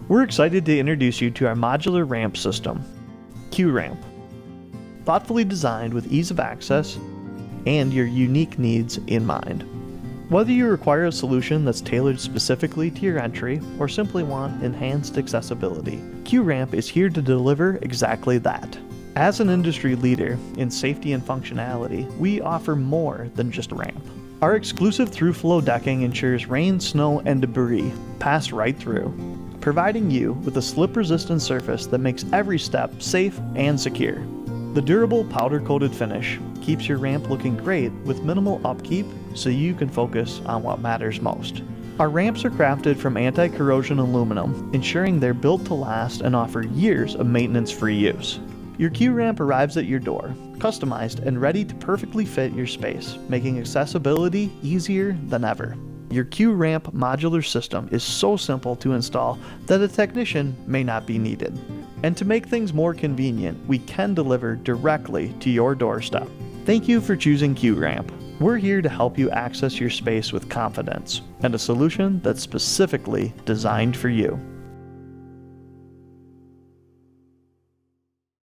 We're excited to introduce you to our modular ramp system, QRamp. Thoughtfully designed with ease of access and your unique needs in mind. Whether you require a solution that's tailored specifically to your entry or simply want enhanced accessibility, QRamp is here to deliver exactly that. As an industry leader in safety and functionality, we offer more than just a ramp. Our exclusive through-flow decking ensures rain, snow, and debris pass right through, providing you with a slip-resistant surface that makes every step safe and secure. The durable powder-coated finish keeps your ramp looking great with minimal upkeep so you can focus on what matters most. Our ramps are crafted from anti-corrosion aluminum, ensuring they're built to last and offer years of maintenance-free use. Your QRamp arrives at your door, customized and ready to perfectly fit your space, making accessibility easier than ever. Your QRamp modular system is so simple to install that a technician may not be needed. And to make things more convenient, we can deliver directly to your doorstep. Thank you for choosing QRamp. We're here to help you access your space with confidence and a solution that's specifically designed for you.